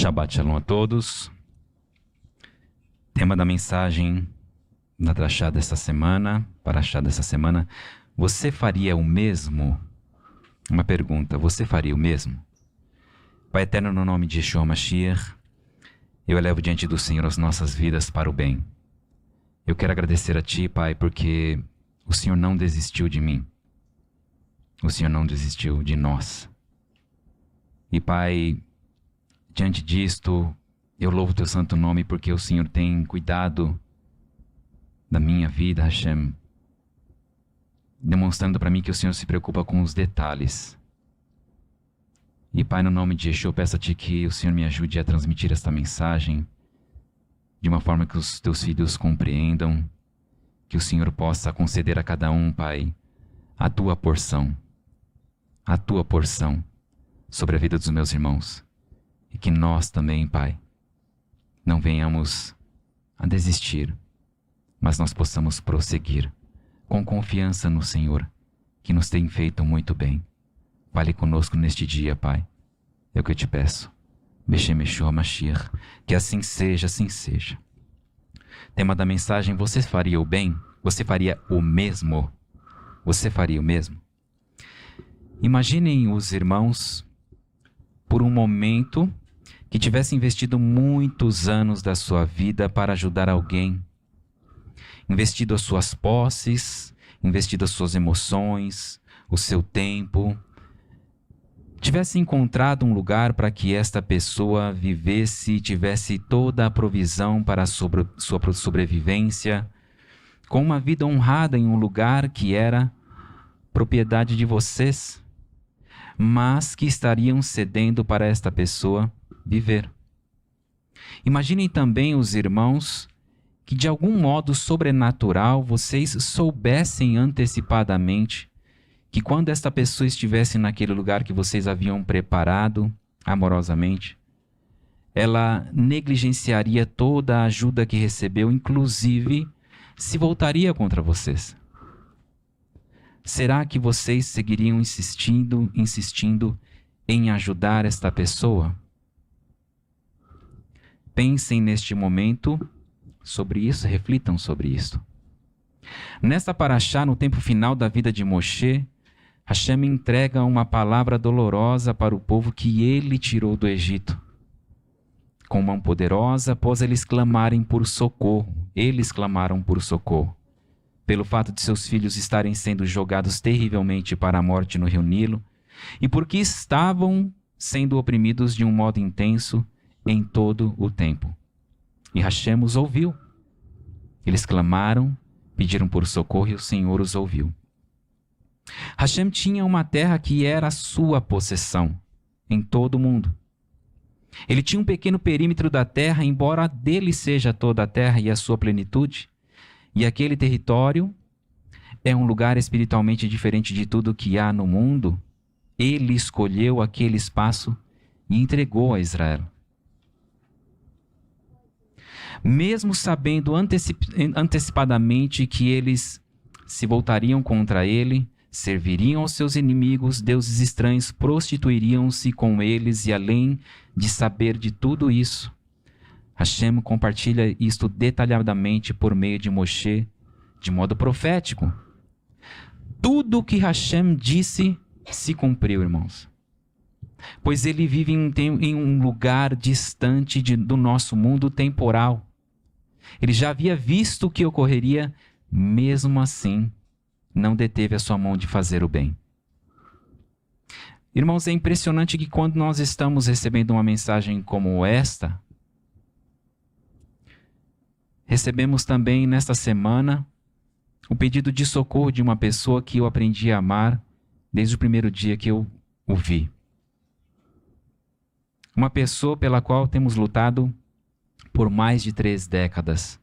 Shabbat Shalom a todos. Tema da mensagem na Drashá dessa semana, Parashá dessa semana: você faria o mesmo? Uma pergunta: você faria o mesmo? Pai eterno, no nome de Yeshua Mashiach, eu elevo diante do Senhor as nossas vidas para o bem. Eu quero agradecer a Ti, Pai, porque o Senhor não desistiu de mim. O Senhor não desistiu de nós. E, Pai, diante disto, eu louvo Teu santo nome porque o Senhor tem cuidado da minha vida, Hashem, demonstrando para mim que o Senhor se preocupa com os detalhes. E, Pai, no nome de Yeshua, eu peço a Ti que o Senhor me ajude a transmitir esta mensagem de uma forma que os Teus filhos compreendam, que o Senhor possa conceder a cada um, Pai, a Tua porção sobre a vida dos meus irmãos. E que nós também, Pai, não venhamos a desistir, mas nós possamos prosseguir com confiança no Senhor, que nos tem feito muito bem. Fale conosco neste dia, Pai. É o que eu te peço. Beshem Yeshua Mashiach. Que assim seja, assim seja. Tema da mensagem: você faria o bem? Você faria o mesmo? Você faria o mesmo? Imaginem os irmãos, por um momento, que tivessem investido muitos anos da sua vida para ajudar alguém. Investido as suas posses, investido as suas emoções, o seu tempo. Tivesse encontrado um lugar para que esta pessoa vivesse e tivesse toda a provisão para a sua sobrevivência, com uma vida honrada em um lugar que era propriedade de vocês, mas que estariam cedendo para esta pessoa viver. Imaginem também os irmãos que de algum modo sobrenatural vocês soubessem antecipadamente que quando esta pessoa estivesse naquele lugar que vocês haviam preparado amorosamente, ela negligenciaria toda a ajuda que recebeu, inclusive se voltaria contra vocês. Será que vocês seguiriam insistindo em ajudar esta pessoa? Pensem neste momento sobre isso, reflitam sobre isso. Nesta Parashá, no tempo final da vida de Moshe, Hashem entrega uma palavra dolorosa para o povo que ele tirou do Egito. Com mão poderosa, após eles clamarem por socorro, eles clamaram por socorro, pelo fato de seus filhos estarem sendo jogados terrivelmente para a morte no rio Nilo, e porque estavam sendo oprimidos de um modo intenso em todo o tempo. E Hashem os ouviu. Eles clamaram, pediram por socorro e o Senhor os ouviu. Hashem tinha uma terra que era a sua possessão em todo o mundo. Ele tinha um pequeno perímetro da terra, embora dele seja toda a terra e a sua plenitude. E aquele território é um lugar espiritualmente diferente de tudo que há no mundo. Ele escolheu aquele espaço e entregou a Israel. Mesmo sabendo antecipadamente que eles se voltariam contra ele, serviriam aos seus inimigos, deuses estranhos prostituiriam-se com eles, e além de saber de tudo isso, Hashem compartilha isto detalhadamente por meio de Moshe, de modo profético. Tudo o que Hashem disse se cumpriu, irmãos. Pois ele vive em um lugar distante do nosso mundo temporal. Ele já havia visto o que ocorreria, mesmo assim, não deteve a sua mão de fazer o bem. Irmãos, é impressionante que quando nós estamos recebendo uma mensagem como esta, recebemos também nesta semana o pedido de socorro de uma pessoa que eu aprendi a amar desde o primeiro dia que eu o vi. Uma pessoa pela qual temos lutado por mais de 3 décadas.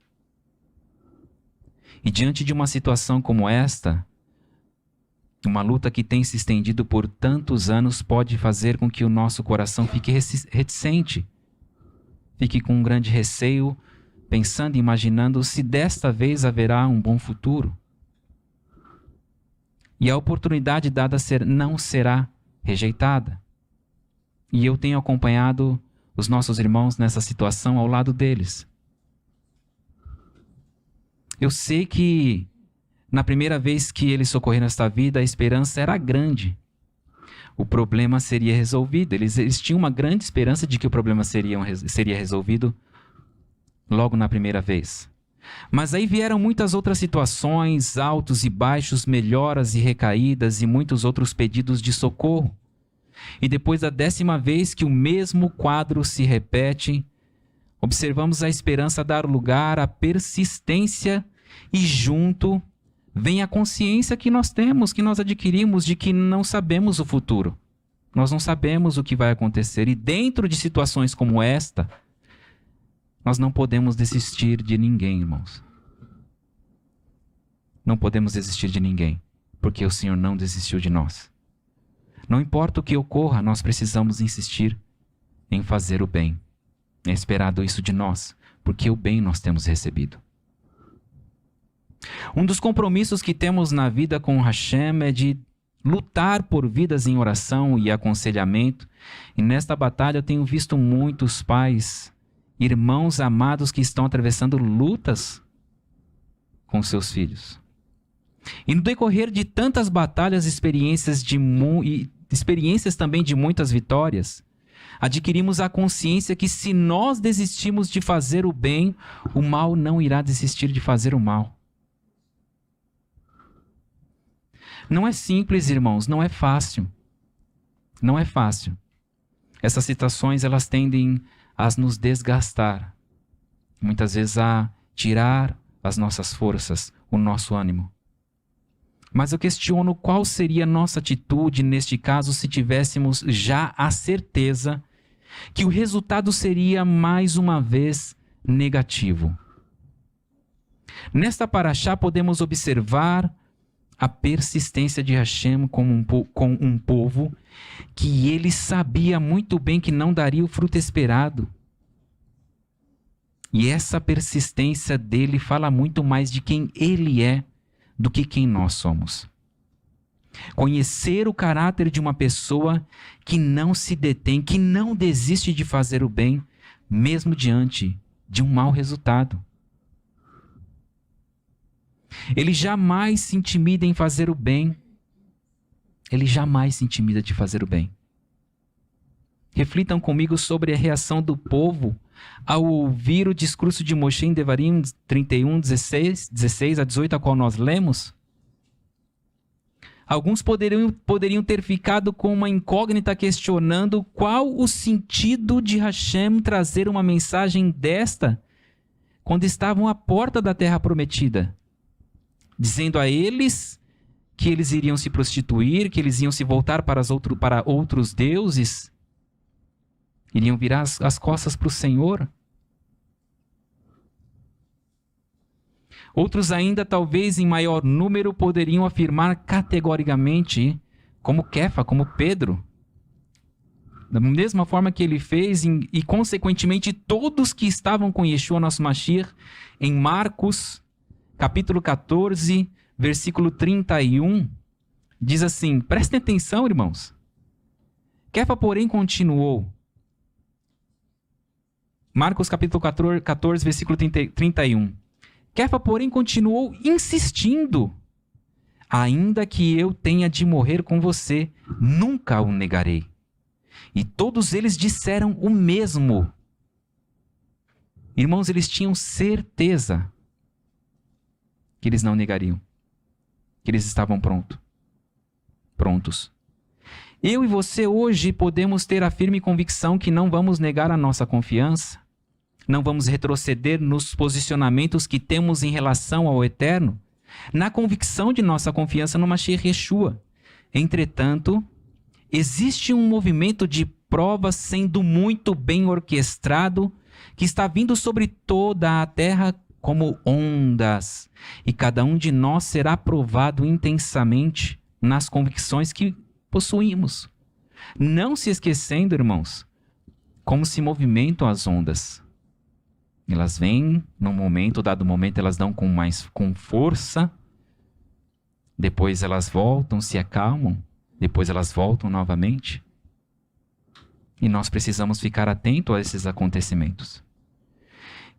E diante de uma situação como esta, uma luta que tem se estendido por tantos anos pode fazer com que o nosso coração fique reticente, fique com um grande receio, pensando e imaginando se desta vez haverá um bom futuro. E a oportunidade dada não será rejeitada. E eu tenho acompanhado os nossos irmãos nessa situação ao lado deles. Eu sei que na primeira vez que eles socorreram esta vida, a esperança era grande. O problema seria resolvido. Eles tinham uma grande esperança de que o problema seria resolvido logo na primeira vez. Mas aí vieram muitas outras situações, altos e baixos, melhoras e recaídas e muitos outros pedidos de socorro. E depois da 10ª vez que o mesmo quadro se repete, observamos a esperança dar lugar à persistência e junto vem a consciência que nós temos, que nós adquirimos de que não sabemos o futuro. Nós não sabemos o que vai acontecer. E dentro de situações como esta, nós não podemos desistir de ninguém, irmãos. Não podemos desistir de ninguém, porque o Senhor não desistiu de nós. Não importa o que ocorra, nós precisamos insistir em fazer o bem. É esperado isso de nós, porque o bem nós temos recebido. Um dos compromissos que temos na vida com Hashem é de lutar por vidas em oração e aconselhamento. E nesta batalha eu tenho visto muitos pais, irmãos amados que estão atravessando lutas com seus filhos. E no decorrer de tantas batalhas, experiências também de muitas vitórias, adquirimos a consciência que se nós desistimos de fazer o bem, o mal não irá desistir de fazer o mal. Não é simples, irmãos, não é fácil. Não é fácil. Essas situações, elas tendem a nos desgastar. Muitas vezes a tirar as nossas forças, o nosso ânimo. Mas eu questiono qual seria a nossa atitude neste caso se tivéssemos já a certeza que o resultado seria mais uma vez negativo. Nesta paraxá podemos observar a persistência de Hashem com um povo que ele sabia muito bem que não daria o fruto esperado. E essa persistência dele fala muito mais de quem ele é do que quem nós somos. Conhecer o caráter de uma pessoa que não se detém, que não desiste de fazer o bem, mesmo diante de um mau resultado. Ele jamais se intimida em fazer o bem. Ele jamais se intimida de fazer o bem. Reflitam comigo sobre a reação do povo ao ouvir o discurso de Moshe em Devarim 31, 16 a 18, a qual nós lemos. Alguns poderiam ter ficado com uma incógnita questionando qual o sentido de Hashem trazer uma mensagem desta quando estavam à porta da terra prometida, dizendo a eles que eles iriam se prostituir, que eles iam se voltar para outros deuses, iriam virar as costas para o Senhor. Outros ainda, talvez em maior número, poderiam afirmar categoricamente, como Kefa, como Pedro, da mesma forma que ele fez, e consequentemente todos que estavam com Yeshua, nosso Mashiach, em Marcos, capítulo 14, versículo 31, diz assim, prestem atenção, irmãos. Kefa, porém, continuou. Marcos, capítulo 14, versículo 31. Kefa, porém, continuou insistindo. Ainda que eu tenha de morrer com você, nunca o negarei. E todos eles disseram o mesmo. Irmãos, eles tinham certeza que eles não negariam, que eles estavam prontos. Eu e você hoje podemos ter a firme convicção que não vamos negar a nossa confiança, não vamos retroceder nos posicionamentos que temos em relação ao Eterno, na convicção de nossa confiança no Mashiach Yeshua. Entretanto, existe um movimento de provas sendo muito bem orquestrado que está vindo sobre toda a terra como ondas, e cada um de nós será provado intensamente nas convicções que possuímos. Não se esquecendo, irmãos, como se movimentam as ondas. Elas vêm dado momento, elas dão com força, depois elas voltam, se acalmam, depois elas voltam novamente. E nós precisamos ficar atentos a esses acontecimentos.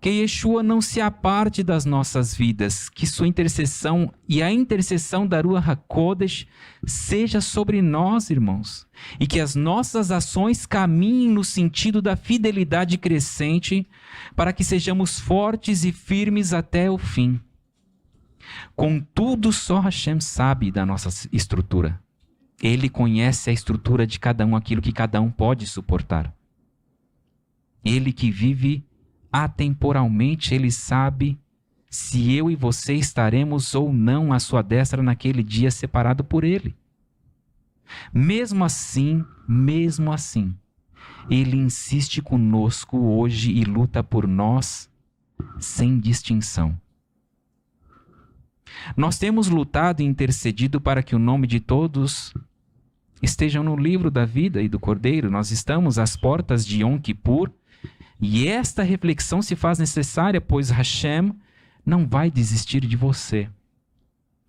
Que Yeshua não se aparte das nossas vidas, que sua intercessão e a intercessão da Ruach HaKodesh seja sobre nós, irmãos, e que as nossas ações caminhem no sentido da fidelidade crescente, para que sejamos fortes e firmes até o fim. Contudo, só Hashem sabe da nossa estrutura. Ele conhece a estrutura de cada um, aquilo que cada um pode suportar. Ele que vive atemporalmente, ele sabe se eu e você estaremos ou não à sua destra naquele dia separado por ele. Mesmo assim, ele insiste conosco hoje e luta por nós sem distinção. Nós temos lutado e intercedido para que o nome de todos estejam no livro da vida e do Cordeiro. Nós estamos às portas de Yom Kippur, e esta reflexão se faz necessária, pois Hashem não vai desistir de você.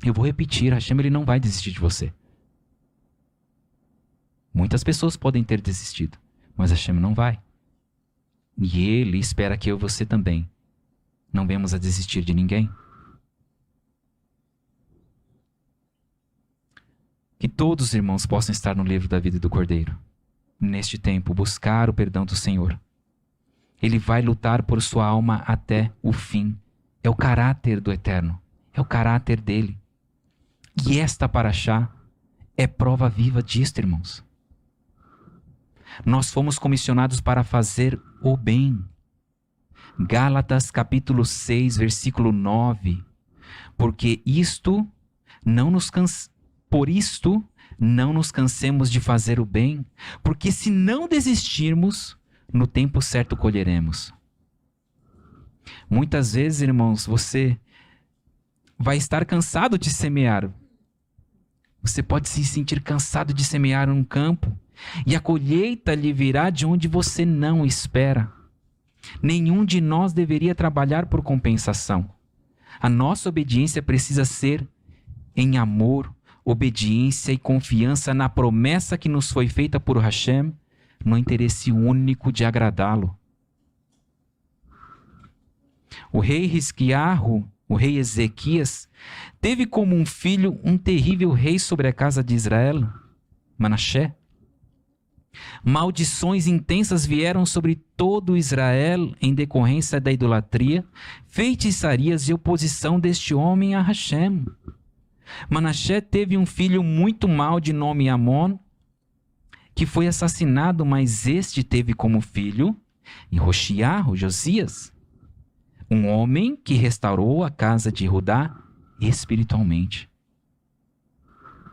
Eu vou repetir, Hashem ele não vai desistir de você. Muitas pessoas podem ter desistido, mas Hashem não vai. E Ele espera que eu e você também não venhamos a desistir de ninguém. Que todos os irmãos possam estar no livro da vida do Cordeiro. Neste tempo, buscar o perdão do Senhor. Ele vai lutar por sua alma até o fim. É o caráter do Eterno. É o caráter dele. E esta paraxá é prova viva disto, irmãos. Nós fomos comissionados para fazer o bem. Gálatas capítulo 6, versículo 9. Porque por isto não nos cansemos de fazer o bem, porque se não desistirmos, no tempo certo colheremos. Muitas vezes, irmãos, você vai estar cansado de semear. Você pode se sentir cansado de semear um campo, e a colheita lhe virá de onde você não espera. Nenhum de nós deveria trabalhar por compensação. A nossa obediência precisa ser em amor, obediência e confiança na promessa que nos foi feita por Hashem, no interesse único de agradá-lo. O rei Hizquiyahu, o rei Ezequias, teve como um filho um terrível rei sobre a casa de Israel, Manassé. Maldições intensas vieram sobre todo Israel em decorrência da idolatria, feitiçarias e oposição deste homem a Hashem. Manassé teve um filho muito mau de nome Amon, que foi assassinado, mas este teve como filho Yehoshiyahu, Josias, um homem que restaurou a casa de Judá espiritualmente.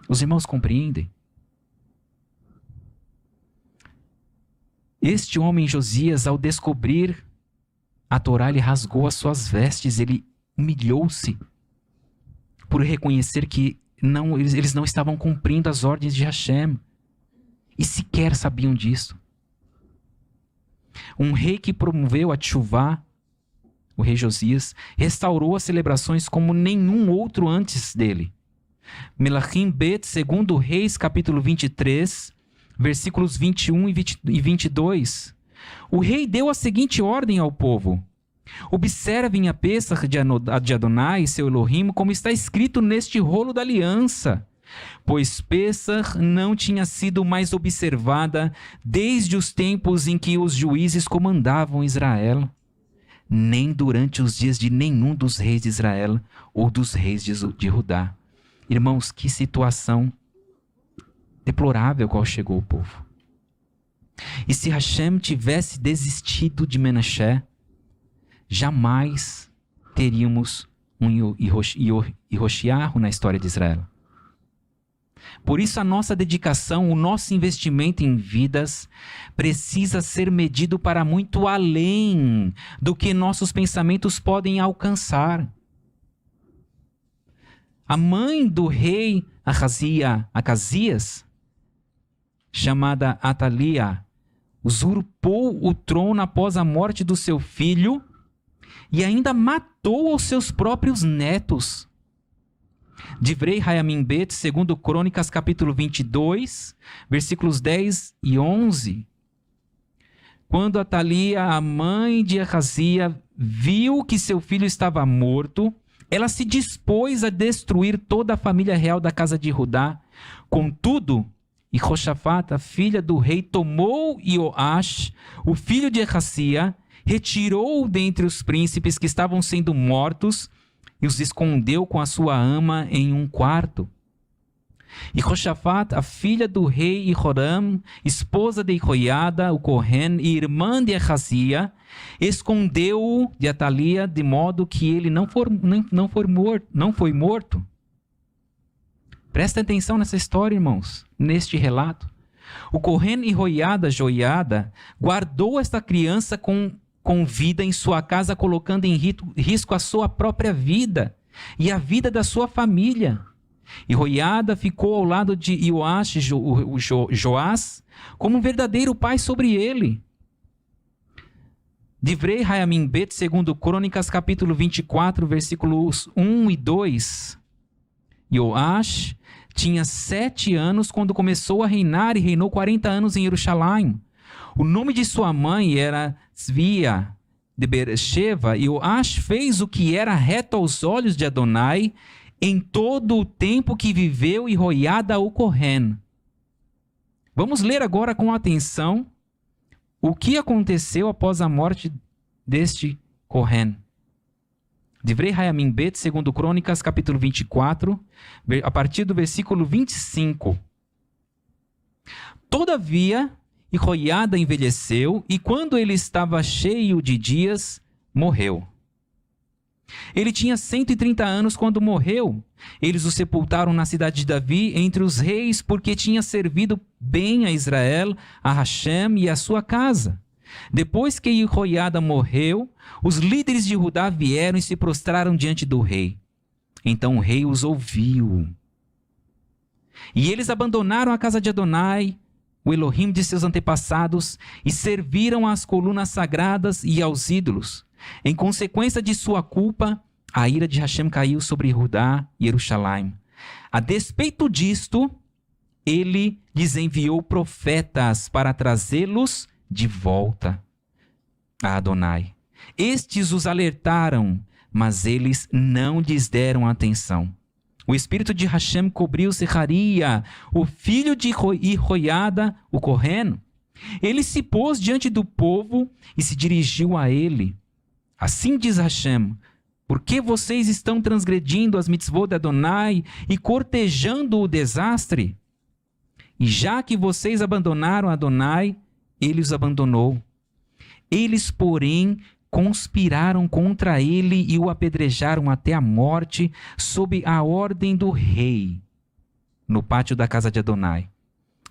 Os irmãos compreendem? Este homem Josias, ao descobrir a Torá, ele rasgou as suas vestes, ele humilhou-se por reconhecer que eles não estavam cumprindo as ordens de Hashem. E sequer sabiam disso. Um rei que promoveu a Teshuvá, o rei Josias, restaurou as celebrações como nenhum outro antes dele. Melachim Bet, 2 Reis, capítulo 23, versículos 21 e 22. O rei deu a seguinte ordem ao povo: observem a Pessach de Adonai, seu Elohim, como está escrito neste rolo da aliança. Pois Pessach não tinha sido mais observada desde os tempos em que os juízes comandavam Israel, nem durante os dias de nenhum dos reis de Israel ou dos reis de Judá. Irmãos, que situação deplorável qual chegou o povo. E se Hashem tivesse desistido de Manassé, jamais teríamos um Yehoshiyahu na história de Israel. Por isso a nossa dedicação, o nosso investimento em vidas precisa ser medido para muito além do que nossos pensamentos podem alcançar. A mãe do rei Acasias, chamada Atalia, usurpou o trono após a morte do seu filho e ainda matou os seus próprios netos. Divrei Hayamim Bet, 2 Crônicas, capítulo 22, versículos 10 e 11. quando Atalia, a mãe de Ahazia, viu que seu filho estava morto, ela se dispôs a destruir toda a família real da casa de Judá. Contudo, Jeoshafate, a filha do rei, tomou Ioás, o filho de Ahazia, retirou-o dentre os príncipes que estavam sendo mortos e os escondeu com a sua ama em um quarto. E Jeoshafate, a filha do rei Jehoram, esposa de Jehoiada, o Cohen, e irmã de Ahazia, escondeu-o de Atalia, de modo que ele não foi morto. Presta atenção nessa história, irmãos, neste relato. O Cohen e Joiada guardou esta criança com vida em sua casa, colocando em risco a sua própria vida e a vida da sua família. E Joiada ficou ao lado de Ioás, Joás, como um verdadeiro pai sobre ele. Divrei Hayamim Bet, segundo Crônicas, capítulo 24, versículos 1 e 2. Ioás tinha 7 anos quando começou a reinar e reinou 40 anos em Jerusalém. O nome de sua mãe era Tzvia de Beresheva. E Ioás fez o que era reto aos olhos de Adonai em todo o tempo que viveu Jehoiada o Cohen. Vamos ler agora com atenção o que aconteceu após a morte deste Cohen. Divrei Hayamim Bet, segundo Crônicas, capítulo 24, a partir do versículo 25. Todavia, Jehoiada envelheceu, e quando ele estava cheio de dias, morreu. Ele tinha 130 anos quando morreu. Eles o sepultaram na cidade de Davi, entre os reis, porque tinha servido bem a Israel, a Hashem e a sua casa. Depois que Jehoiada morreu, os líderes de Judá vieram e se prostraram diante do rei. Então o rei os ouviu. E eles abandonaram a casa de Adonai, o Elohim de seus antepassados, e serviram às colunas sagradas e aos ídolos. Em consequência de sua culpa, a ira de Hashem caiu sobre Judá e Jerusalém. A despeito disto, ele lhes enviou profetas para trazê-los de volta a Adonai. Estes os alertaram, mas eles não lhes deram atenção. O espírito de Hashem cobriu Secharia, o filho de Jehoiada, o Cohen. Ele se pôs diante do povo e se dirigiu a ele. Assim diz Hashem: por que vocês estão transgredindo as mitzvot de Adonai e cortejando o desastre? E já que vocês abandonaram Adonai, ele os abandonou. Eles, porém, conspiraram contra ele e o apedrejaram até a morte sob a ordem do rei, no pátio da casa de Adonai.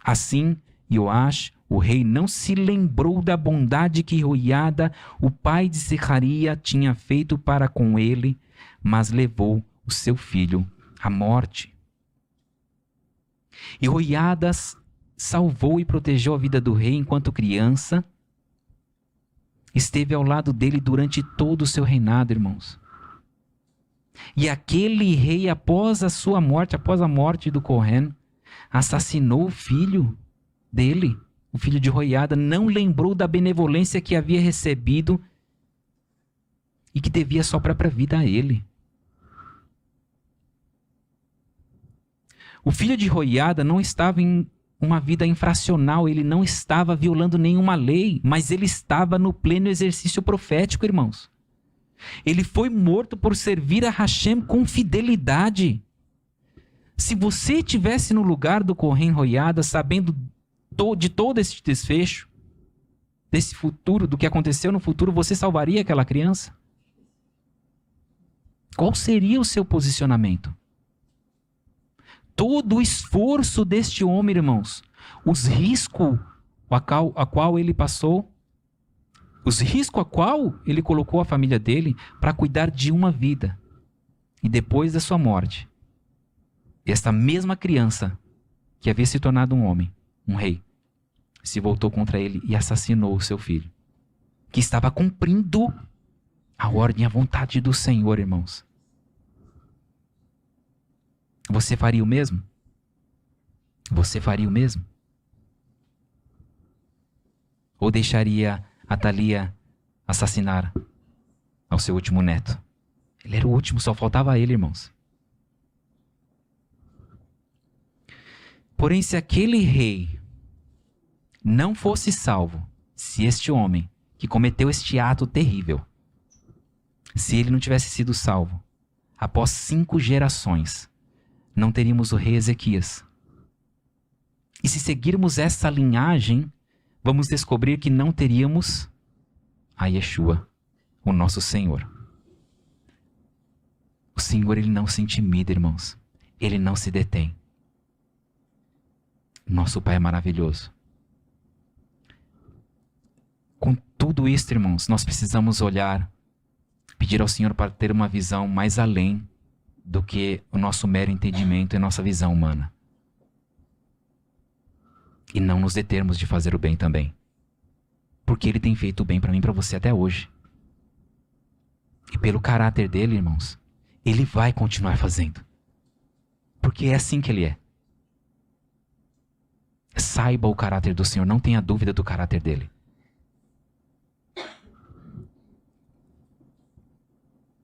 Assim, Ioás, o rei, não se lembrou da bondade que Jehoiada, o pai de Secharia, tinha feito para com ele, mas levou o seu filho à morte. Jehoiada salvou e protegeu a vida do rei enquanto criança. Esteve ao lado dele durante todo o seu reinado, irmãos. E aquele rei, após a morte do Cohen, assassinou o filho dele, o filho de Jehoiada, não lembrou da benevolência que havia recebido e que devia sua própria vida a ele. O filho de Jehoiada não estava em uma vida infracional, ele não estava violando nenhuma lei, mas ele estava no pleno exercício profético, irmãos. Ele foi morto por servir a Hashem com fidelidade. Se você estivesse no lugar do Cohen Jehoiada, sabendo de todo esse desfecho, desse futuro, do que aconteceu no futuro, você salvaria aquela criança? Qual seria o seu posicionamento? Todo o esforço deste homem, irmãos, os riscos a qual ele passou, os riscos a qual ele colocou a família dele para cuidar de uma vida. E depois da sua morte, esta mesma criança que havia se tornado um homem, um rei, se voltou contra ele e assassinou o seu filho, que estava cumprindo a ordem e a vontade do Senhor, irmãos. Você faria o mesmo? Você faria o mesmo? Ou deixaria Atalia assassinar ao seu último neto. Ele era o último, só faltava ele, irmãos. Porém, se aquele rei não fosse salvo, se este homem que cometeu este ato terrível, se ele não tivesse sido salvo, após 5 gerações, não teríamos o rei Ezequias. E se seguirmos essa linhagem, vamos descobrir que não teríamos a Yeshua, o nosso Senhor. O Senhor, ele não se intimida, irmãos. Ele não se detém. Nosso Pai é maravilhoso. Com tudo isso, irmãos, nós precisamos olhar, pedir ao Senhor para ter uma visão mais além do que o nosso mero entendimento e nossa visão humana. E não nos determos de fazer o bem também. Porque Ele tem feito o bem para mim e para você até hoje. E pelo caráter dele, irmãos, Ele vai continuar fazendo. Porque é assim que Ele é. Saiba o caráter do Senhor, não tenha dúvida do caráter dele.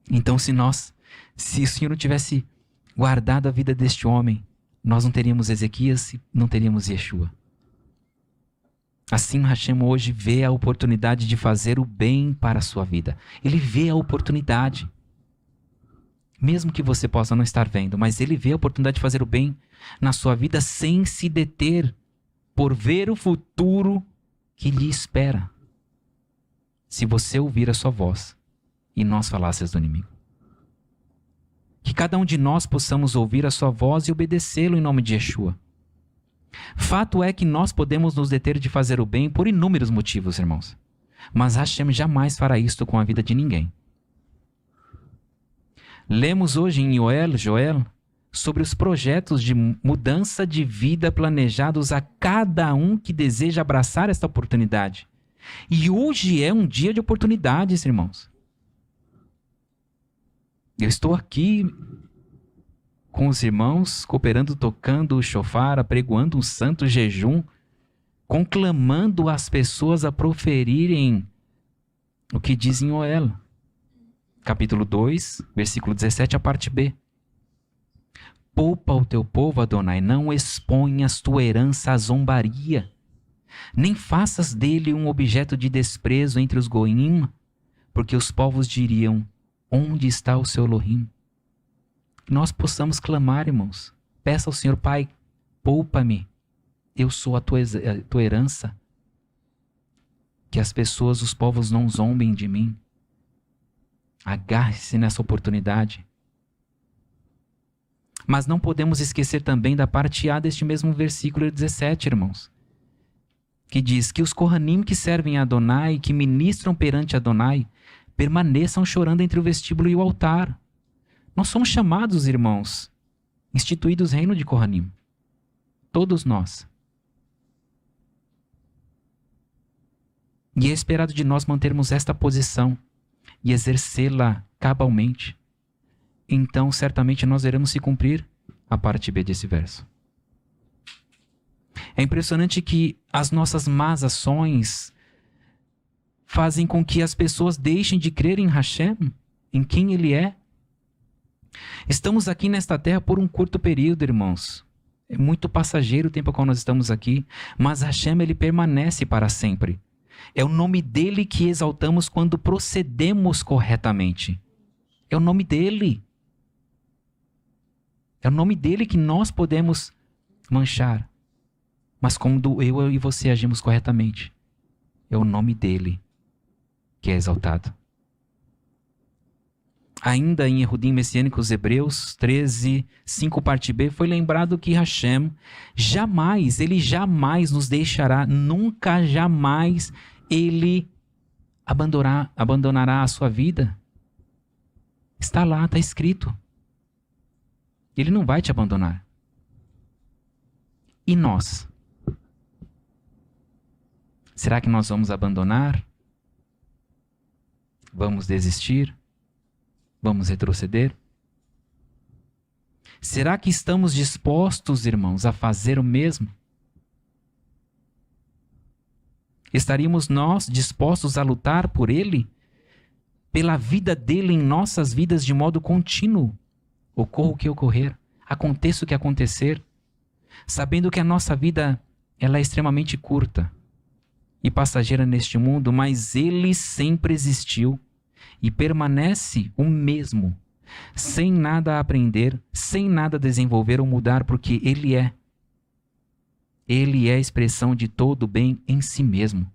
Então, se o Senhor não tivesse guardado a vida deste homem, nós não teríamos Ezequias e não teríamos Yeshua. Assim, Hashem hoje vê a oportunidade de fazer o bem para a sua vida. Ele vê a oportunidade. Mesmo que você possa não estar vendo, mas Ele vê a oportunidade de fazer o bem na sua vida sem se deter por ver o futuro que lhe espera. Se você ouvir a sua voz e nós falássemos do inimigo. Que cada um de nós possamos ouvir a sua voz e obedecê-lo em nome de Yeshua. Fato é que nós podemos nos deter de fazer o bem por inúmeros motivos, irmãos. Mas Hashem jamais fará isto com a vida de ninguém. Lemos hoje em Joel, sobre os projetos de mudança de vida planejados a cada um que deseja abraçar esta oportunidade. E hoje é um dia de oportunidades, irmãos. Eu estou aqui com os irmãos, cooperando, tocando o shofar, apregoando um santo jejum, conclamando as pessoas a proferirem o que diz em Joel. Capítulo 2, versículo 17, a parte B. Poupa o teu povo, Adonai, não exponhas tua herança à zombaria, nem faças dele um objeto de desprezo entre os goim, porque os povos diriam, onde está o seu Elohim? Que nós possamos clamar, irmãos. Peça ao Senhor, Pai, poupa-me, eu sou a tua herança. Que as pessoas, os povos não zombem de mim. Agarre-se nessa oportunidade. Mas não podemos esquecer também da parte A deste mesmo versículo 17, irmãos. Que diz que os Kohanim que servem a Adonai, que ministram perante Adonai, permaneçam chorando entre o vestíbulo e o altar. Nós somos chamados, irmãos, instituídos reino de Kohanim. Todos nós. E é esperado de nós mantermos esta posição e exercê-la cabalmente. Então, certamente nós veremos se cumprir a parte B desse verso. É impressionante que as nossas más ações fazem com que as pessoas deixem de crer em Hashem, em quem Ele é. Estamos aqui nesta terra por um curto período, irmãos. É muito passageiro o tempo ao qual nós estamos aqui, mas Hashem, Ele permanece para sempre. É o nome dEle que exaltamos quando procedemos corretamente. É o nome dEle. É o nome dEle que nós podemos manchar. Mas como eu e você agimos corretamente, é o nome dEle que é exaltado. Ainda em Erudim Messiânicos Hebreus 13, 5 parte B, foi lembrado que Hashem jamais, Ele jamais nos deixará, nunca jamais Ele abandonará a sua vida. Está lá, está escrito. Ele não vai te abandonar. E nós? Será que nós vamos abandonar? Vamos desistir? Vamos retroceder? Será que estamos dispostos, irmãos, a fazer o mesmo? Estaríamos nós dispostos a lutar por ele? Pela vida dele em nossas vidas de modo contínuo? Ocorra o que ocorrer, aconteça o que acontecer, sabendo que a nossa vida ela é extremamente curta e passageira neste mundo, mas ele sempre existiu e permanece o mesmo, sem nada aprender, sem nada desenvolver ou mudar, porque ele é. Ele é a expressão de todo o bem em si mesmo.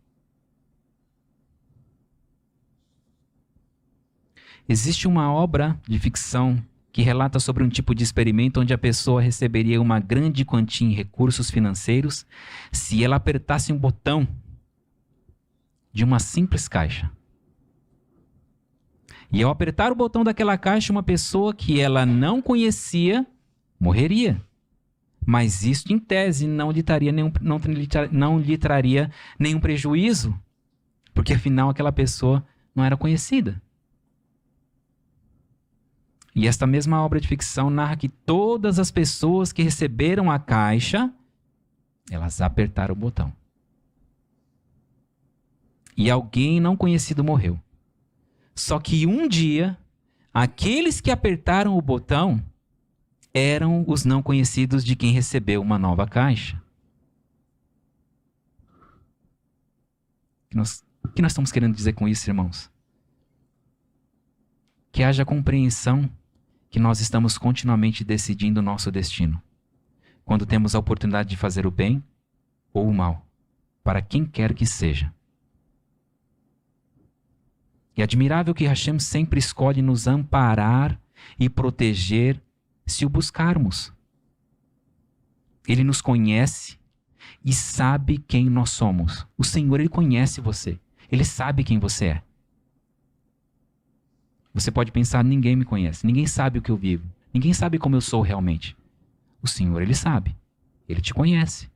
Existe uma obra de ficção que relata sobre um tipo de experimento onde a pessoa receberia uma grande quantia em recursos financeiros se ela apertasse um botão de uma simples caixa. E ao apertar o botão daquela caixa, uma pessoa que ela não conhecia morreria. Mas isso, em tese, não lhe traria nenhum prejuízo, porque afinal aquela pessoa não era conhecida. E esta mesma obra de ficção narra que todas as pessoas que receberam a caixa, elas apertaram o botão. E alguém não conhecido morreu. Só que um dia, aqueles que apertaram o botão eram os não conhecidos de quem recebeu uma nova caixa. O que nós estamos querendo dizer com isso, irmãos? Que haja compreensão que nós estamos continuamente decidindo o nosso destino, quando temos a oportunidade de fazer o bem ou o mal, para quem quer que seja. É admirável que Hashem sempre escolhe nos amparar e proteger se o buscarmos. Ele nos conhece e sabe quem nós somos. O Senhor, Ele conhece você. Ele sabe quem você é. Você pode pensar, ninguém me conhece, ninguém sabe o que eu vivo, ninguém sabe como eu sou realmente. O Senhor, Ele sabe. Ele te conhece.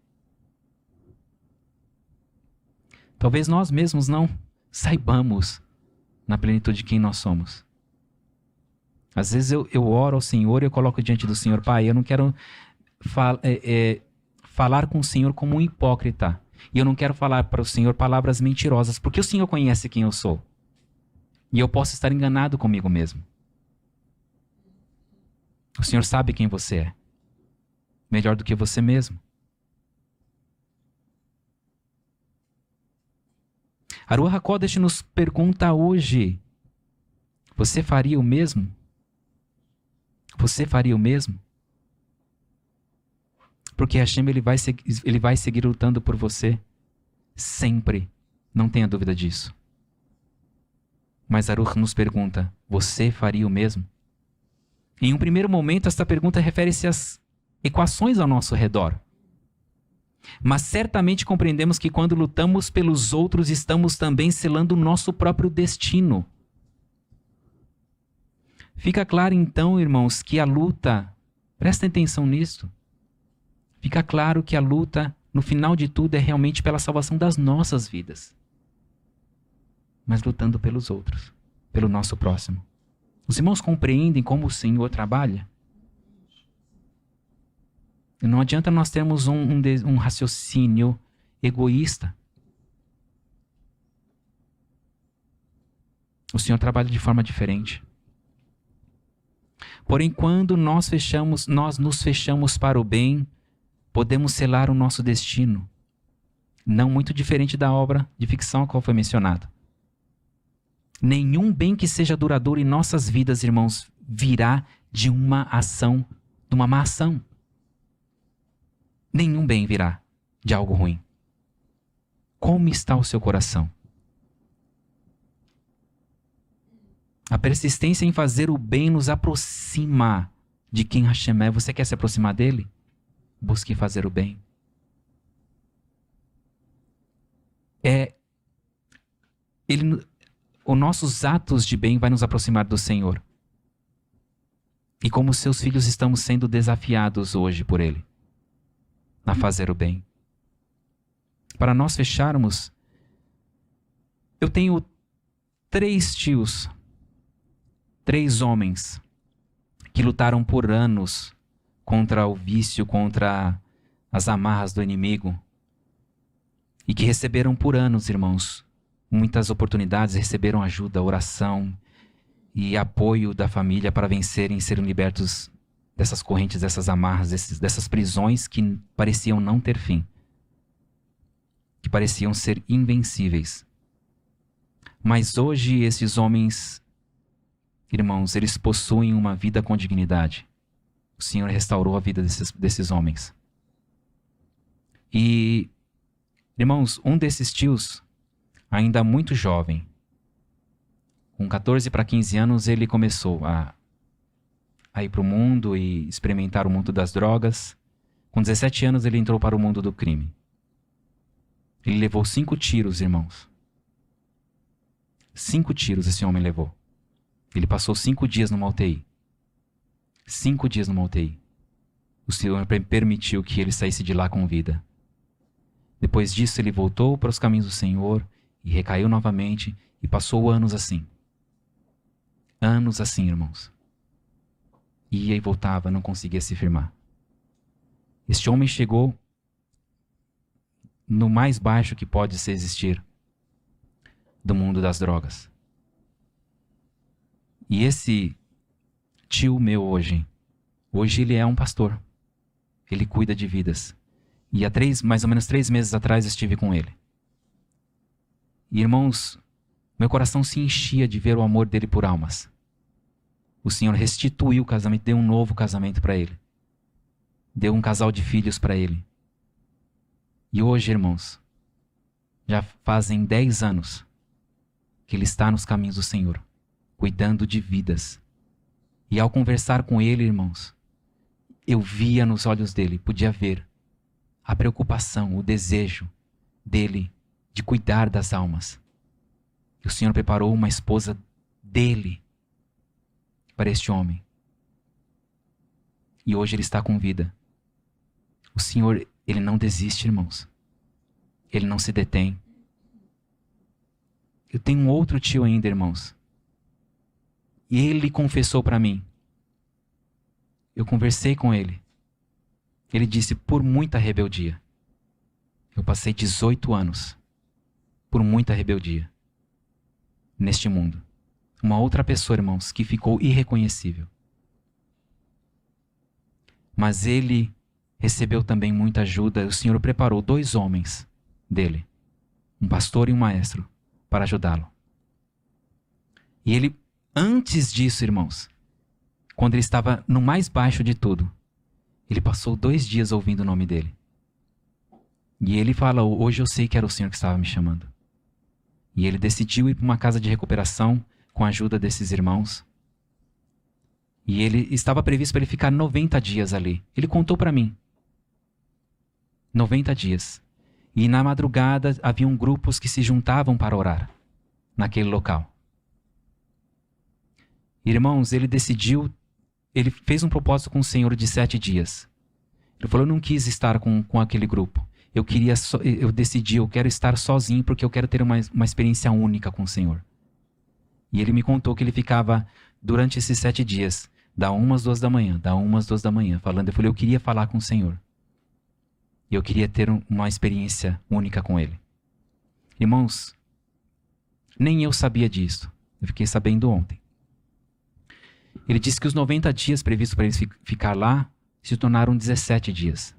Talvez nós mesmos não saibamos na plenitude de quem nós somos. Às vezes eu oro ao Senhor e eu coloco diante do Senhor, Pai, eu não quero falar com o Senhor como um hipócrita. E eu não quero falar para o Senhor palavras mentirosas, porque o Senhor conhece quem eu sou. E eu posso estar enganado comigo mesmo. O Senhor sabe quem você é. Melhor do que você mesmo. Aruach HaKodesh nos pergunta hoje, você faria o mesmo? Você faria o mesmo? Porque Hashem ele vai seguir lutando por você sempre. Não tenha dúvida disso. Mas Aruch nos pergunta, você faria o mesmo? Em um primeiro momento, esta pergunta refere-se às equações ao nosso redor. Mas certamente compreendemos que quando lutamos pelos outros, estamos também selando o nosso próprio destino. Fica claro então, irmãos, que a luta, prestem atenção nisto, fica claro que a luta, no final de tudo, é realmente pela salvação das nossas vidas. Mas lutando pelos outros, pelo nosso próximo. Os irmãos compreendem como o Senhor trabalha? E não adianta nós termos um raciocínio egoísta. O Senhor trabalha de forma diferente. Porém, quando nós nos fechamos para o bem, podemos selar o nosso destino. Não muito diferente da obra de ficção a qual foi mencionado. Nenhum bem que seja duradouro em nossas vidas, irmãos, virá de uma ação, de uma má ação. Nenhum bem virá de algo ruim. Como está o seu coração? A persistência em fazer o bem nos aproxima de quem Hashem é. Você quer se aproximar dele? Busque fazer o bem. Os nossos atos de bem vai nos aproximar do Senhor. E como seus filhos estamos sendo desafiados hoje por Ele a fazer o bem. Para nós fecharmos, eu tenho 3 tios, 3 homens que lutaram por anos contra o vício, contra as amarras do inimigo. e que receberam por anos, irmãos, muitas oportunidades, receberam ajuda, oração e apoio da família para vencerem e serem libertos dessas correntes, dessas amarras, dessas prisões que pareciam não ter fim, que pareciam ser invencíveis. Mas hoje esses homens, irmãos, eles possuem uma vida com dignidade. O Senhor restaurou a vida desses homens. E, irmãos, um desses tios, ainda muito jovem, com 14 para 15 anos, ele começou a ir para o mundo e experimentar o mundo das drogas. Com 17 anos, ele entrou para o mundo do crime. Ele levou 5 tiros, irmãos. 5 tiros esse homem levou. Ele passou 5 dias numa UTI. 5 dias numa UTI. O Senhor permitiu que ele saísse de lá com vida. Depois disso, ele voltou para os caminhos do Senhor e recaiu novamente e passou anos assim. Anos assim, irmãos. Ia e voltava, não conseguia se firmar. Este homem chegou no mais baixo que pode se existir do mundo das drogas. E esse tio meu hoje ele é um pastor. Ele cuida de vidas. E há mais ou menos 3 meses atrás eu estive com ele. E, irmãos, meu coração se enchia de ver o amor dele por almas. O Senhor restituiu o casamento, deu um novo casamento para ele. Deu um casal de filhos para ele. E hoje, irmãos, já fazem 10 anos que ele está nos caminhos do Senhor, cuidando de vidas. E ao conversar com ele, irmãos, eu via nos olhos dele, podia ver a preocupação, o desejo dele de cuidar das almas. E o Senhor preparou uma esposa dele para este homem. E hoje ele está com vida. O Senhor, ele não desiste, irmãos. Ele não se detém. Eu tenho um outro tio ainda, irmãos. E ele confessou para mim. Eu conversei com ele. Ele disse, por muita rebeldia. Eu passei 18 anos por muita rebeldia neste mundo. Uma outra pessoa, irmãos, que ficou irreconhecível. Mas ele recebeu também muita ajuda. O Senhor preparou 2 homens dele, um pastor e um maestro, para ajudá-lo. E ele, antes disso, irmãos, quando ele estava no mais baixo de tudo, ele passou 2 dias ouvindo o nome dele. E ele fala, hoje eu sei que era o Senhor que estava me chamando. E ele decidiu ir para uma casa de recuperação com a ajuda desses irmãos. E ele estava previsto para ele ficar 90 dias ali. Ele contou para mim. 90 dias. E na madrugada haviam grupos que se juntavam para orar naquele local. Irmãos, ele decidiu, ele fez um propósito com o Senhor de 7 dias. Ele falou, eu não quis estar com aquele grupo. Eu decidi, eu quero estar sozinho porque eu quero ter uma experiência única com o Senhor. E ele me contou que ele ficava, durante esses 7 dias, da 1 às 2 da manhã, falando. Eu falei, eu queria falar com o Senhor. E eu queria ter uma experiência única com Ele. Irmãos, nem eu sabia disso. Eu fiquei sabendo ontem. Ele disse que os 90 dias previstos para ele ficar lá se tornaram 17 dias.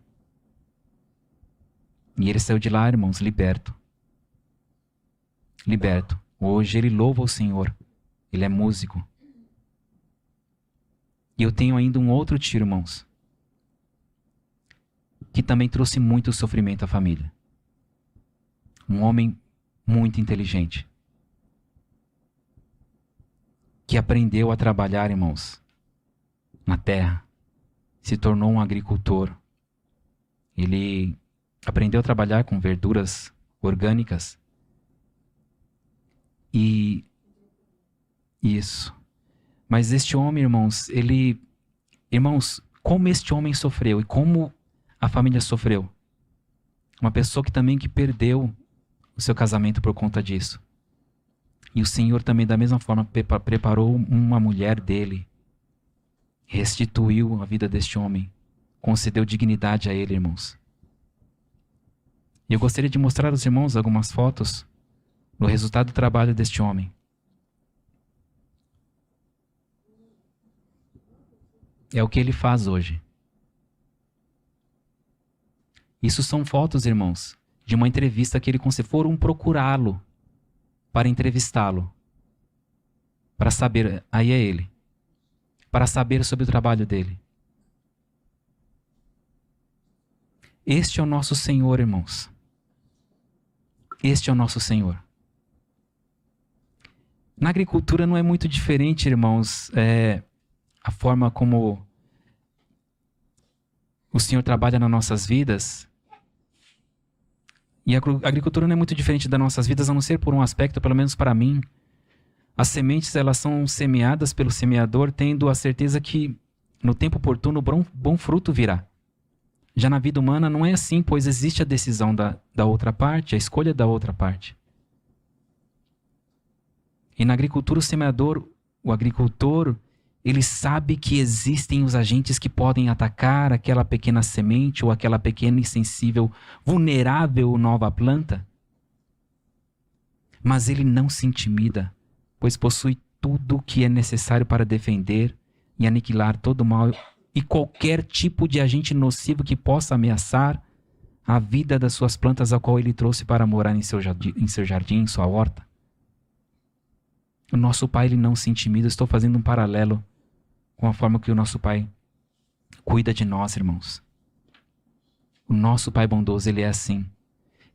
E ele saiu de lá, irmãos, liberto. Liberto. Hoje ele louva o Senhor. Ele é músico. E eu tenho ainda um outro tio, irmãos, que também trouxe muito sofrimento à família. Um homem muito inteligente, que aprendeu a trabalhar, irmãos, na terra, se tornou um agricultor. Ele aprendeu a trabalhar com verduras orgânicas. E isso. Mas este homem, irmãos, irmãos, como este homem sofreu e como a família sofreu. Uma pessoa que perdeu o seu casamento por conta disso. E o Senhor também, da mesma forma, preparou uma mulher dele. Restituiu a vida deste homem. Concedeu dignidade a ele, irmãos. E eu gostaria de mostrar aos irmãos algumas fotos do resultado do trabalho deste homem. É o que ele faz hoje. Isso são fotos, irmãos, de uma entrevista que ele concedeu. Foram procurá-lo para entrevistá-lo. Para saber, aí é ele. Para saber sobre o trabalho dele. Este é o nosso Senhor, irmãos. Este é o nosso Senhor. Na agricultura não é muito diferente, irmãos, a forma como o Senhor trabalha nas nossas vidas. E a agricultura não é muito diferente das nossas vidas, a não ser por um aspecto, pelo menos para mim. As sementes, elas são semeadas pelo semeador, tendo a certeza que no tempo oportuno bom fruto virá. Já na vida humana não é assim, pois existe a decisão da outra parte, a escolha da outra parte. E na agricultura, o agricultor, ele sabe que existem os agentes que podem atacar aquela pequena semente ou aquela pequena e sensível, vulnerável nova planta. Mas ele não se intimida, pois possui tudo o que é necessário para defender e aniquilar todo o mal e qualquer tipo de agente nocivo que possa ameaçar a vida das suas plantas, a qual ele trouxe para morar em seu jardim, em sua horta. O nosso Pai, ele não se intimida. Estou fazendo um paralelo com a forma que o nosso Pai cuida de nós, irmãos. O nosso Pai bondoso, ele é assim.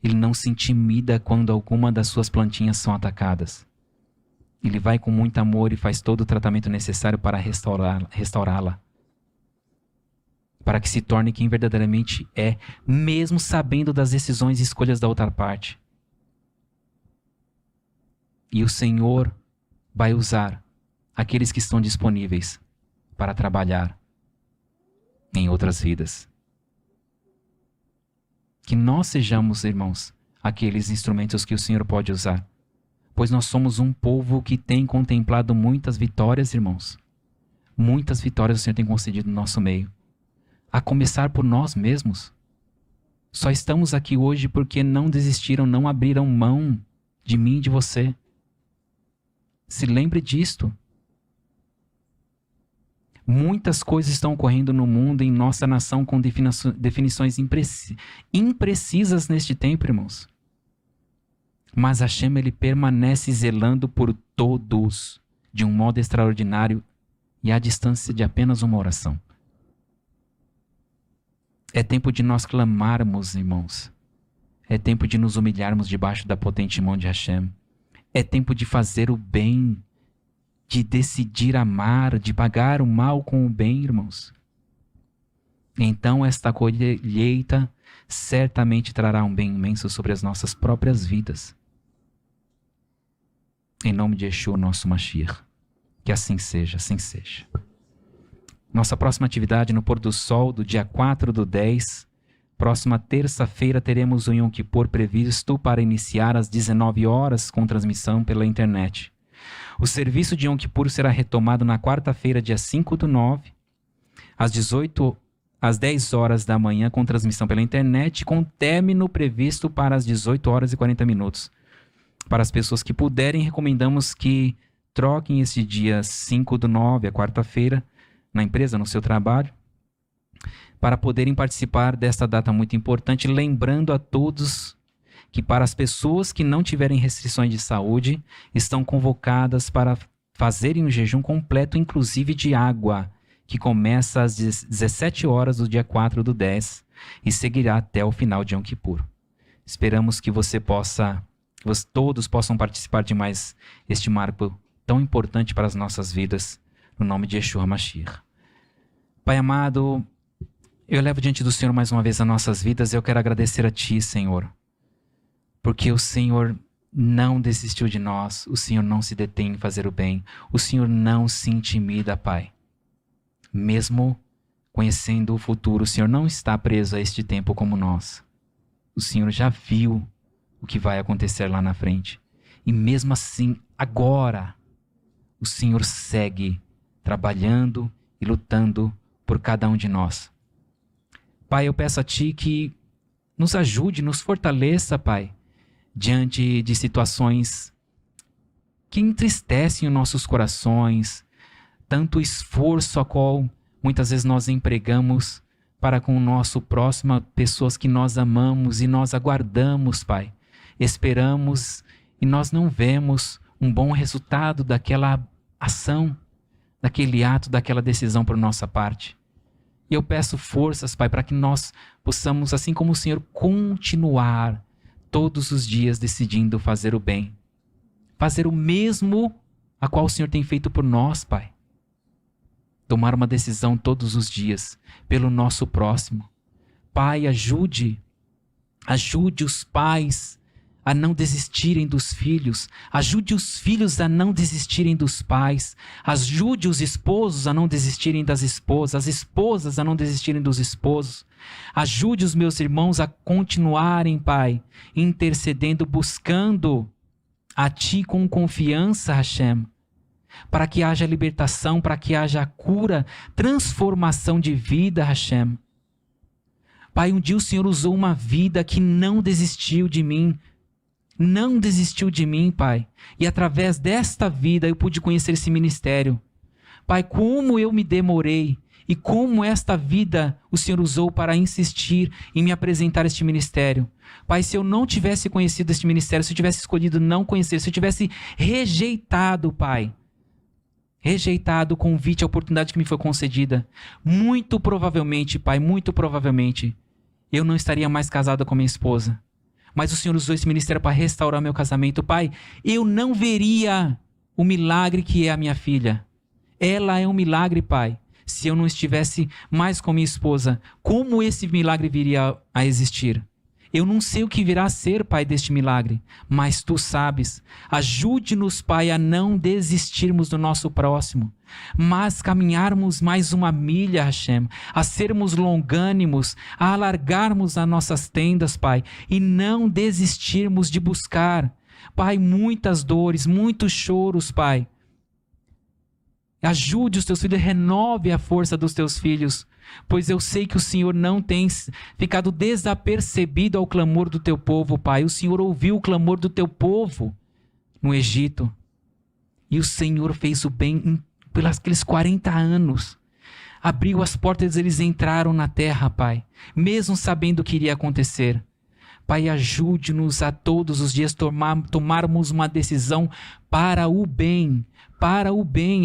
Ele não se intimida quando alguma das suas plantinhas são atacadas. Ele vai com muito amor e faz todo o tratamento necessário para restaurá-la. Para que se torne quem verdadeiramente é, mesmo sabendo das decisões e escolhas da outra parte. E o Senhor vai usar aqueles que estão disponíveis para trabalhar em outras vidas. Que nós sejamos, irmãos, aqueles instrumentos que o Senhor pode usar. Pois nós somos um povo que tem contemplado muitas vitórias, irmãos. Muitas vitórias o Senhor tem concedido no nosso meio. A começar por nós mesmos. Só estamos aqui hoje porque não desistiram, não abriram mão de mim e de você. Se lembre disto. Muitas coisas estão ocorrendo no mundo, em nossa nação, com definições imprecisas neste tempo, irmãos. Mas Hashem, ele permanece zelando por todos de um modo extraordinário e à distância de apenas uma oração. É tempo de nós clamarmos, irmãos. É tempo de nos humilharmos debaixo da potente mão de Hashem. É tempo de fazer o bem, de decidir amar, de pagar o mal com o bem, irmãos. Então esta colheita certamente trará um bem imenso sobre as nossas próprias vidas. Em nome de Yeshua, nosso Mashiach. Que assim seja, assim seja. Nossa próxima atividade no pôr do sol do dia 4/10. Próxima terça-feira teremos o Yom Kippur previsto para iniciar às 19 horas com transmissão pela internet. O serviço de Yom Kippur será retomado na quarta-feira, dia 5/9, às 10 horas da manhã com transmissão pela internet, com término previsto para as 18 horas e 40 minutos. Para as pessoas que puderem, recomendamos que troquem esse dia 5/9, a quarta-feira, na empresa, no seu trabalho, para poderem participar desta data muito importante, lembrando a todos que para as pessoas que não tiverem restrições de saúde, estão convocadas para fazerem um jejum completo, inclusive de água, que começa às 17 horas do dia 4/10 e seguirá até o final de Yom Kippur. Esperamos que todos possam participar de mais este marco tão importante para as nossas vidas, no nome de Yeshua Mashiach. Pai amado, eu levo diante do Senhor mais uma vez as nossas vidas. Eu quero agradecer a Ti, Senhor, porque o Senhor não desistiu de nós, o Senhor não se detém em fazer o bem, o Senhor não se intimida, Pai. Mesmo conhecendo o futuro, o Senhor não está preso a este tempo como nós. O Senhor já viu o que vai acontecer lá na frente. E mesmo assim, agora, o Senhor segue trabalhando e lutando por cada um de nós. Pai, eu peço a Ti que nos ajude, nos fortaleça, Pai, diante de situações que entristecem os nossos corações, tanto esforço a qual muitas vezes nós empregamos para com o nosso próximo, pessoas que nós amamos e nós aguardamos, Pai. Esperamos e nós não vemos um bom resultado daquela ação, daquele ato, daquela decisão por nossa parte. E eu peço forças, Pai, para que nós possamos, assim como o Senhor, continuar todos os dias decidindo fazer o bem. Fazer o mesmo a qual o Senhor tem feito por nós, Pai. Tomar uma decisão todos os dias pelo nosso próximo. Pai, ajude os pais a não desistirem dos filhos. Ajude os filhos a não desistirem dos pais. Ajude os esposos a não desistirem das esposas. As esposas a não desistirem dos esposos. Ajude os meus irmãos a continuarem, Pai, intercedendo, buscando a Ti com confiança, Hashem, para que haja libertação, para que haja cura, transformação de vida, Hashem. Pai, um dia o Senhor usou uma vida que não desistiu de mim. Não desistiu de mim, Pai. E através desta vida eu pude conhecer esse ministério. Pai, como eu me demorei e como esta vida o Senhor usou para insistir em me apresentar este ministério. Pai, se eu não tivesse conhecido este ministério, se eu tivesse escolhido não conhecer, se eu tivesse rejeitado, Pai, rejeitado o convite, a oportunidade que me foi concedida, muito provavelmente, Pai, muito provavelmente, eu não estaria mais casado com minha esposa. Mas o Senhor usou esse ministério para restaurar meu casamento. Pai, eu não veria o milagre que é a minha filha. Ela é um milagre, Pai. Se eu não estivesse mais com minha esposa, como esse milagre viria a existir? Eu não sei o que virá a ser, Pai, deste milagre, mas Tu sabes. Ajude-nos, Pai, a não desistirmos do nosso próximo, mas caminharmos mais uma milha, Hashem, a sermos longânimos, a alargarmos as nossas tendas, Pai, e não desistirmos de buscar, Pai, muitas dores, muitos choros, Pai. Ajude os Teus filhos, renove a força dos Teus filhos, pois eu sei que o Senhor não tem ficado desapercebido ao clamor do Teu povo, Pai. O Senhor ouviu o clamor do Teu povo no Egito. E o Senhor fez o bem pelos aqueles 40 anos. Abriu as portas, eles entraram na terra, Pai, mesmo sabendo o que iria acontecer. Pai, ajude-nos a todos os dias tomarmos uma decisão para o bem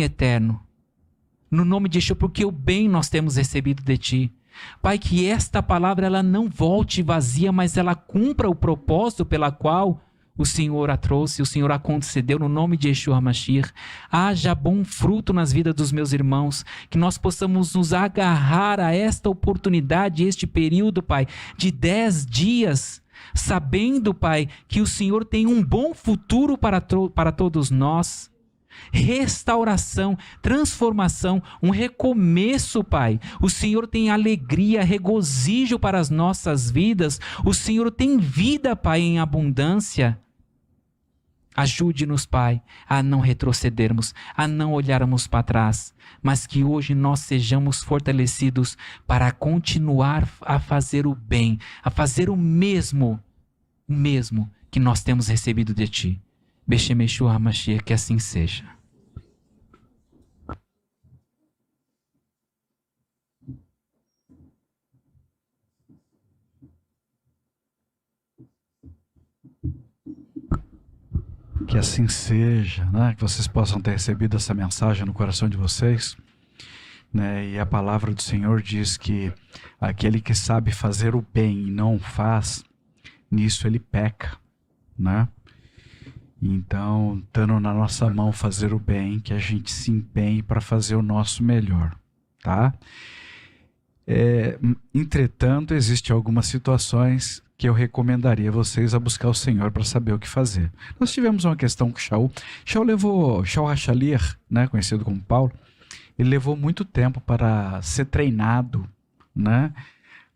eterno. No nome de Yeshua, porque o bem nós temos recebido de Ti. Pai, que esta palavra ela não volte vazia, mas ela cumpra o propósito pela qual o Senhor a trouxe, o Senhor a concedeu, no nome de Yeshua HaMashiach. Haja bom fruto nas vidas dos meus irmãos, que nós possamos nos agarrar a esta oportunidade, este período, Pai, de 10 dias, sabendo, Pai, que o Senhor tem um bom futuro para todos nós. Restauração, transformação, um recomeço, Pai. O Senhor tem alegria, regozijo para as nossas vidas. O Senhor tem vida, Pai, em abundância. Ajude-nos, Pai, a não retrocedermos, a não olharmos para trás, mas que hoje nós sejamos fortalecidos para continuar a fazer o bem, a fazer o mesmo que nós temos recebido de Ti. Beshem Yeshua HaMashiach, que assim seja. Que assim seja, né? Que vocês possam ter recebido essa mensagem no coração de vocês, né? E a palavra do Senhor diz que aquele que sabe fazer o bem e não faz, nisso ele peca, né? Então, estando na nossa mão fazer o bem, que a gente se empenhe para fazer o nosso melhor, tá? Entretanto, existem algumas situações que eu recomendaria vocês a buscar o Senhor para saber o que fazer. Nós tivemos uma questão com Shaul. Shaul HaShalach, né, conhecido como Paulo, ele levou muito tempo para ser treinado, né?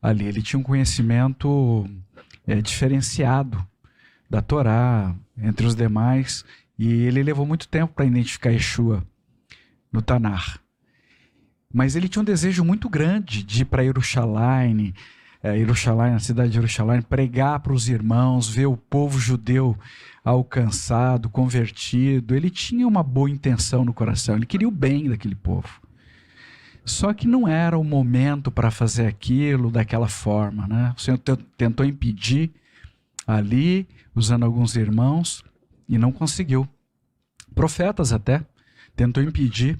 Ali ele tinha um conhecimento diferenciado da Torá, entre os demais, e ele levou muito tempo para identificar Yeshua no Tanar. Mas ele tinha um desejo muito grande de ir para Jerusalém, Jerusalém, na cidade de Jerusalém, pregar para os irmãos, ver o povo judeu alcançado, convertido. Ele tinha uma boa intenção no coração, ele queria o bem daquele povo. Só que não era o momento para fazer aquilo daquela forma, né? O Senhor tentou impedir ali, usando alguns irmãos, e não conseguiu. Profetas até, tentou impedir,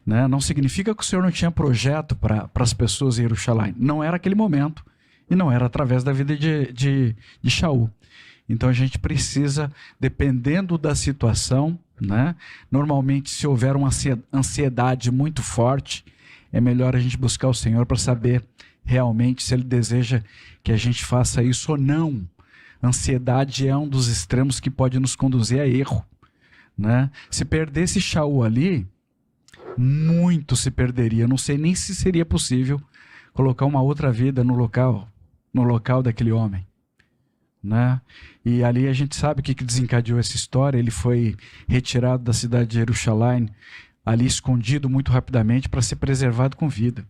né? Não significa que o Senhor não tinha projeto para as pessoas em Jerusalém. Não era aquele momento, e não era através da vida de Shaul. Então a gente precisa, dependendo da situação, né? Normalmente, se houver uma ansiedade muito forte, é melhor a gente buscar o Senhor para saber realmente se Ele deseja que a gente faça isso ou não. Ansiedade é um dos extremos que pode nos conduzir a erro, né? Se perdesse Shaul ali, muito se perderia. Não sei nem se seria possível colocar uma outra vida no local daquele homem, né? E ali a gente sabe o que desencadeou essa história. Ele foi retirado da cidade de Jerusalém, ali escondido muito rapidamente para ser preservado com vida.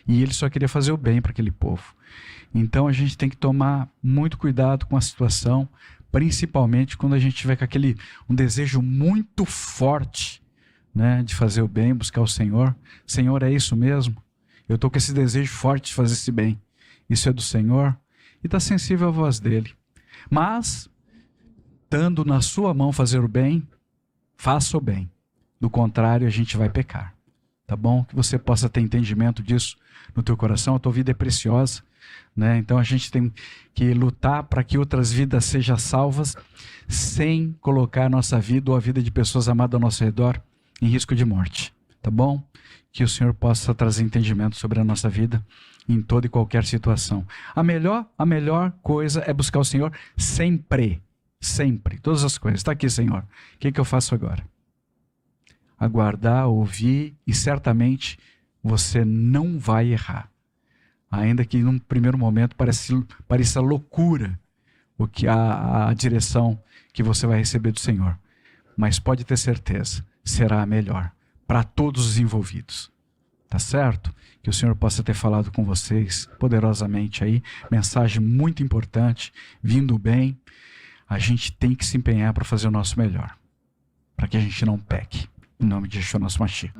E ele só queria fazer o bem para aquele povo. Então a gente tem que tomar muito cuidado com a situação, principalmente quando a gente tiver com um desejo muito forte, né, de fazer o bem, buscar o Senhor. Senhor, é isso mesmo? Eu estou com esse desejo forte de fazer esse bem. Isso é do Senhor? E está sensível à voz dele. Mas, estando na sua mão fazer o bem, faça o bem. Do contrário, a gente vai pecar. Tá bom? Que você possa ter entendimento disso no teu coração. A tua vida é preciosa, né? Então a gente tem que lutar para que outras vidas sejam salvas sem colocar a nossa vida ou a vida de pessoas amadas ao nosso redor em risco de morte. Tá bom? Que o Senhor possa trazer entendimento sobre a nossa vida em toda e qualquer situação. A melhor coisa é buscar o Senhor sempre. Sempre. Todas as coisas. Está aqui, Senhor. O que eu faço agora? Aguardar, ouvir, e certamente você não vai errar. Ainda que num primeiro momento pareça loucura a direção que você vai receber do Senhor. Mas pode ter certeza, será a melhor para todos os envolvidos. Tá certo? Que o Senhor possa ter falado com vocês poderosamente aí. Mensagem muito importante, vindo bem. A gente tem que se empenhar para fazer o nosso melhor, para que a gente não peque. Em nome de Yeshua, nosso Mashiach.